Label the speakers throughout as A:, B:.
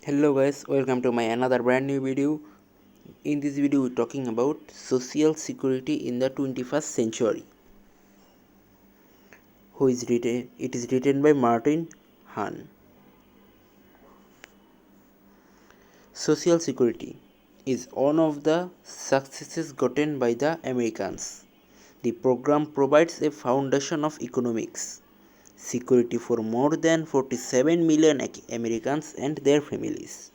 A: Hello guys, welcome to my another brand new video. In this video we're talking about social security in the 21st century. It is written by Martin Hahn. Social security is one of the successes gotten by the Americans. The program provides a foundation of economics security for more than 47 million Americans and their families.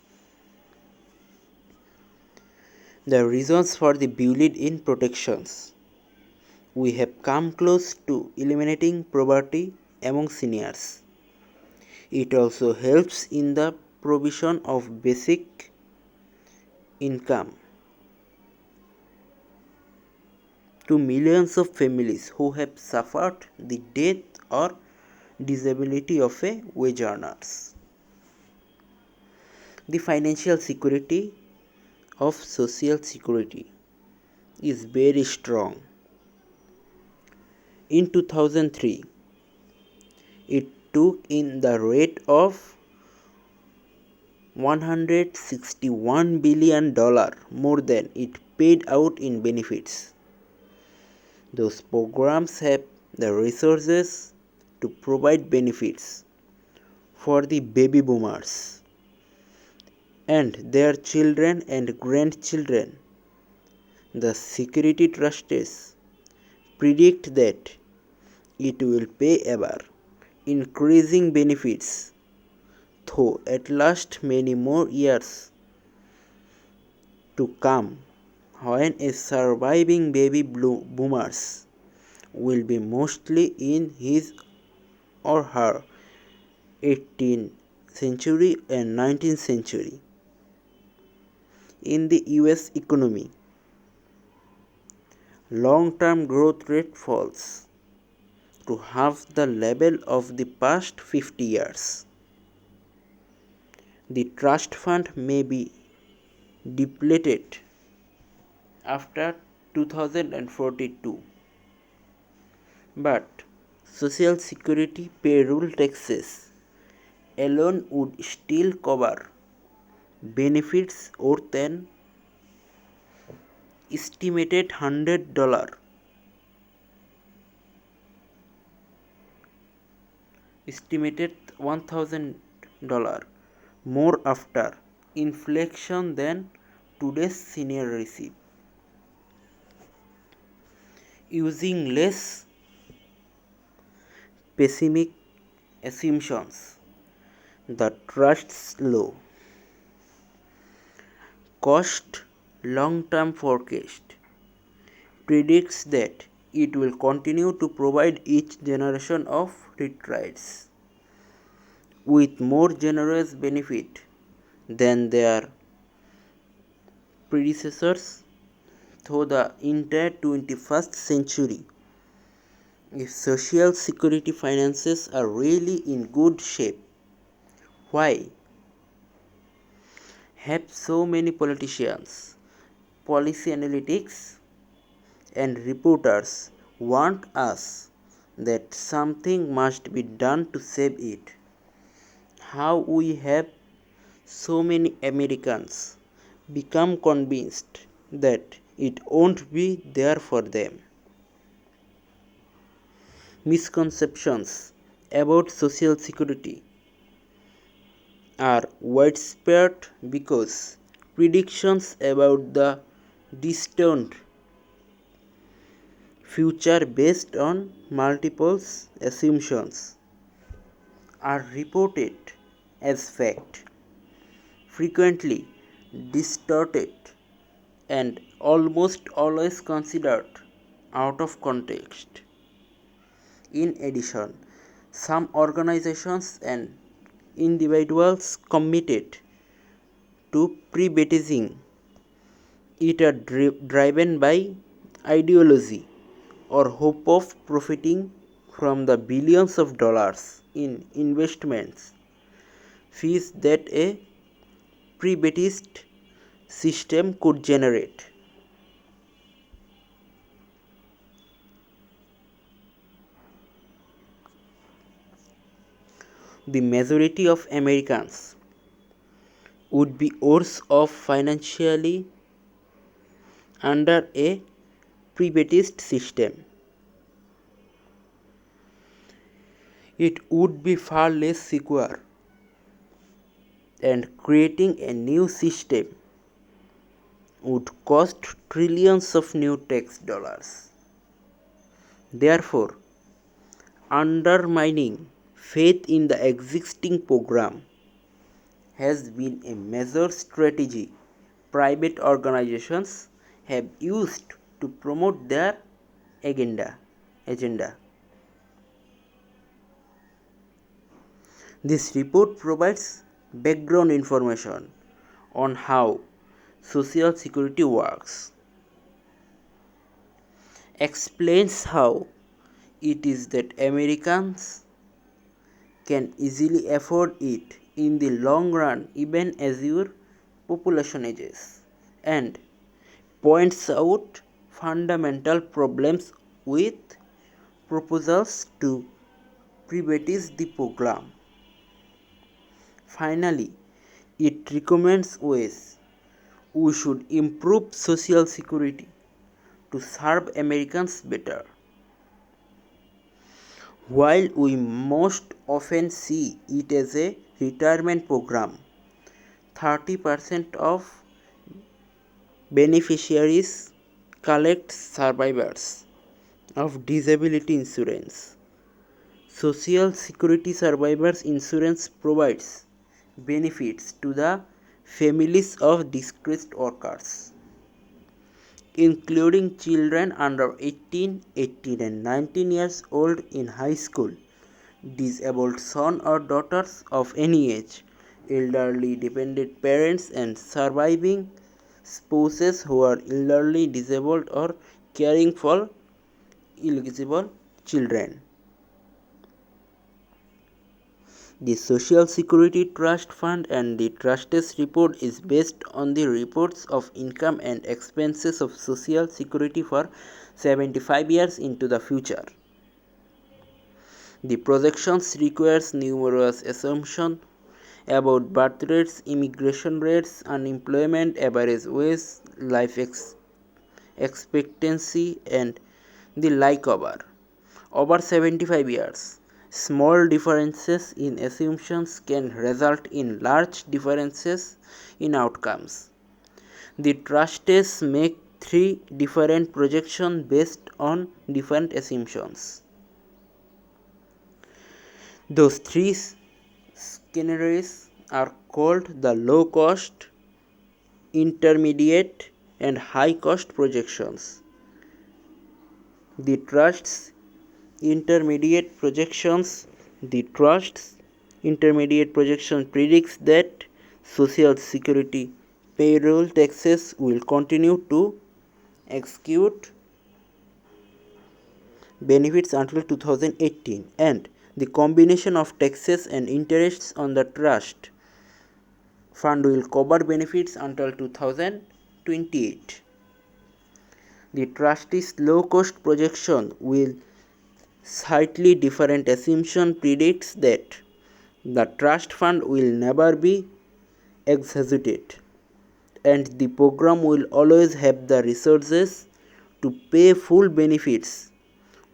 A: The reasons for the built-in protections. We have come close to eliminating poverty among seniors. It also helps in the provision of basic income to millions of families who have suffered the death or disability of a wage earners. The financial security of social security is very strong. In 2003, it took in the rate of $161 billion more than it paid out in benefits. Those programs have the resources to provide benefits for the baby boomers and their children and grandchildren. The security trustees predict that it will pay ever increasing benefits, though at last many more years to come when a surviving baby boomers will be mostly in his or her 18th century and 19th century. In the US economy, long-term growth rate falls to half the level of the past 50 years. The trust fund may be depleted after 2042, but social security payroll taxes alone would still cover benefits worth an estimated $1,000 more after inflation than today's senior receive. Using less pessimistic assumptions, the trust's low cost long-term forecast predicts that it will continue to provide each generation of retirees with more generous benefit than their predecessors through the entire 21st century. If social security finances are really in good shape, why have so many politicians, policy analytics, and reporters warned us that something must be done to save it? How we have so many Americans become convinced that it won't be there for them. Misconceptions about social security are widespread because predictions about the distant future based on multiple assumptions are reported as fact, frequently distorted, and almost always considered out of context. In addition, some organizations and individuals committed to privatizing it are driven by ideology or hope of profiting from the billions of dollars in investments fees that a privatized system could generate. The majority of Americans would be worse off financially under a privatist system. It would be far less secure, and creating a new system would cost trillions of new tax dollars. Therefore, undermining faith in the existing program has been a major strategy private organizations have used to promote their agenda. This report provides background information on how Social Security works, explains how it is that Americans can easily afford it in the long run even as your population ages, and points out fundamental problems with proposals to privatize the program. Finally, it recommends ways we should improve Social Security to serve Americans better. While we most often see it as a retirement program, 30% of beneficiaries collect survivors of disability insurance. Social Security Survivors Insurance provides benefits to the families of disgraced workers, including children under 18, 18 and 19 years old in high school, disabled sons or daughters of any age, elderly dependent parents and surviving spouses who are elderly disabled or caring for eligible children. The Social Security Trust Fund and the Trust's report is based on the reports of income and expenses of Social Security for 75 years into the future. The projections requires numerous assumptions about birth rates, immigration rates, unemployment, average wage, life expectancy, and the like over 75 years. Small differences in assumptions can result in large differences in outcomes. The trustees make three different projections based on different assumptions. Those three scenarios are called the low cost, intermediate, and high cost projections. The trust's intermediate projections predicts that Social Security payroll taxes will continue to execute benefits until 2018, and the combination of taxes and interests on the trust fund will cover benefits until 2028. The trustee's low cost projection will slightly different assumption predicts that the trust fund will never be exhausted and the program will always have the resources to pay full benefits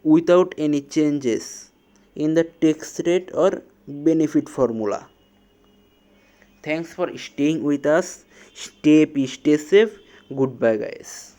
A: without any changes in the tax rate or benefit formula. Thanks for staying with us. Stay safe. Goodbye, guys.